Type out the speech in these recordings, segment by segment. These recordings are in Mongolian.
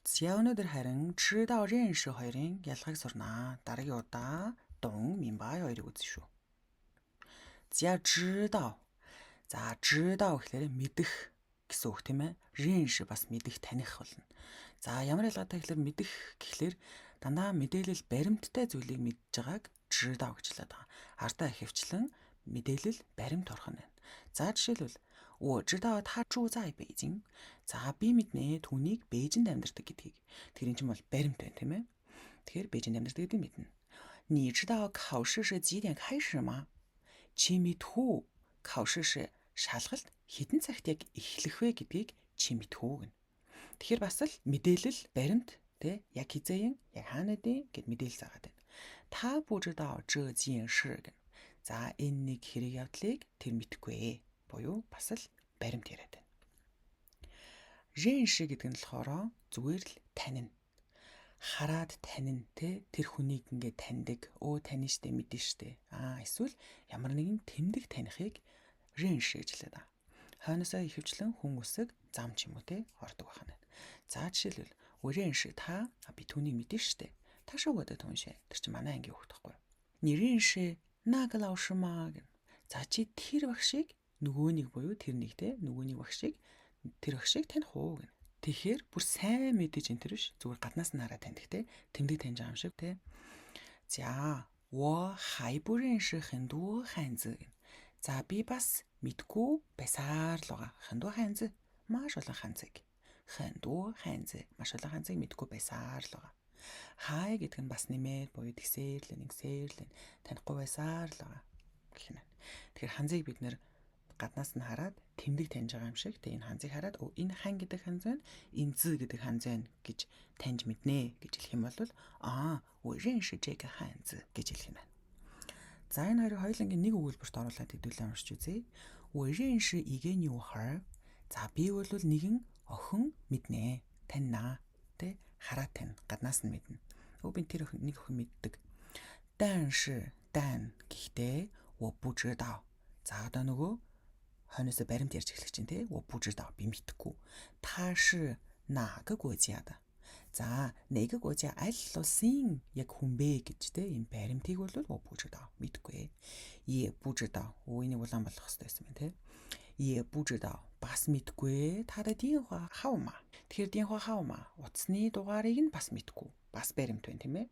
За өнөөдөр харин 知道认识 хоёрын ялгааг сурнаа. Дараагийн удаа дун минбай хоёрыг үзнэ шүү. За 知道. За 知道гэхээр мэдэх гэсэн үг тийм ээ. 认识 бас мэдэх таних болно. За ямар ялгаатай гэхээр мэдэх гэхлээр дандаа мэдээлэл баримттай зүйлийг мэдж байгааг 知道гэж хэлээд байгаа. Ардаа ихэвчлэн мэдээлэл баримт орох нь байна. За жишээлбэл 我知道他住在北京. За би мэднэ түүнийг Бээжинд амьдардаг гэдгийг. Тэгэхээр энэ ч бол баримт байна тийм ээ. Тэгэхээр Бээжинд амьдардаг гэдгийг мэднэ. 你知道考试是几点开始吗? Чи мэдхүү 考试是 шалгалт хэдэн цагт яг эхлэх вэ гэдгийг чи мэдхүү гэнэ. Тэгэхээр бас л мэдээлэл баримт тэ яг хизээен яг хаанадын гэд мэдээлэл заагаад байна. Та 不知道这件事гэнэ. За энэ нэг хэрэг явдлыг тэр мэдхгүй буюу бас л баримт яриад байна. 认识гэдэг нь болохоор зүгээр л танина. Хараад танина те тэр хүнийг ингээд таньдаг. Өө тань штэ мэдэн штэ. Эсвэл ямар нэгэн тэмдэг танихыг 认识 гэж хэлээд байгаа. Хойноосоо ихэвчлэн хүн үсэг зам ч юм уу те ордог байна. За жишээлбэл 我认识他би түүнийг мэдэн штэ. Та шуугаад түншээ. Тэр чинь манай ангийн хүүхэд байхгүй юу? 你认识那个老师吗? За чи тэр багшийг нөгөөнийг буюу тэр нэг те нөгөөний багшийг тэр багшийг таних уу гэнэ. Тэгэхээр бүр сайн мэдээж энэ тэр биш зүгээр гаднаас нь хараад таних те тэмдэг таньж байгаа юм шиг те. За 我还不认识很多汉字. За би бас мэдгүй байсаар л байгаа. 很多汉字 маш олон ханзыг. 很多汉字 маш олон ханзыг мэдгүй байсаар л байгаа. Хай гэдэг нь бас нэмээд буюу тэгсээр л танихгүй байсаар л байгаа гэх юм. Тэгэхээр ханзыг бид нэр гаднаас нь хараад тэмдэг таньж байгаа юм шиг. Тэгээ энэ ханзыг хараад энэ хан гэдэг ханз байна, энэ зы гэдэг ханз байна гэж таньж мэднэ гэж хэлэх юм бол 我认识这个汉字 гэж хэлэх юм байна. За энэ хоёрыг хоёулангийн нэг өгүүлбэрт оруулаад хэдүүлээ уншиж үзье. 我认识一个女孩. За би бол нэгэн охин мэднэ. Таньнаа. Тэ хараад тань гаднаас нь мэднэ. Би тэр нэг охин мэддэг. 但是 гэхдээ 我不知道. За одоо нөгөө хойноосоо баримт ярьж эхлэх чинь те 我不知道би мэдхгүй. 他是哪个国家的? За 哪个国家 аль улсын яг хүн бэ гэж те энэ баримтыг бол 我不知道мэдгүй. 也不知道. Энийг улаан болгох хэрэгтэй байсан байна те. 也不知道 бас мэдгүй. 他的电话号码. Тэгэхээр 电话号码 утасны дугаарыг нь бас мэдгүй. Бас баримт байна тийм ээ.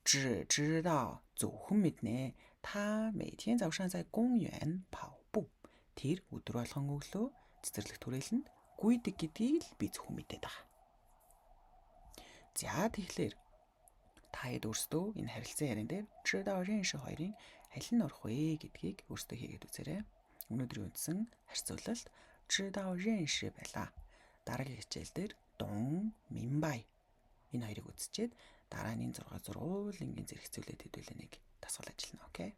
只知道 зөвхөн мэднэ. 他每天早上在公园跑步. Тэр өдөр болгон өглөө цэцэрлэг түрээлэнд гүйдэг гэдгийг л би зөвхөн мэдээд байгаа. За тэгэхээр та хэд өөрсдөө энэ харилцан яриан дээр 知道认识 хоёрын аль нь орох вэ гэдгийг өөрсдөө хийгээд үзээрэй. Өнөөдрийн үндсэн харьцуулалт 知道认识 байлаа. Дараагийн хичээл дээр дун минбай энэ хоёрыг үзчихэд дараа нь энэ 6 зургуулынгийн зэрэгцүүлээд хэдүүлээ нэг дасгал ажиллана. Окей.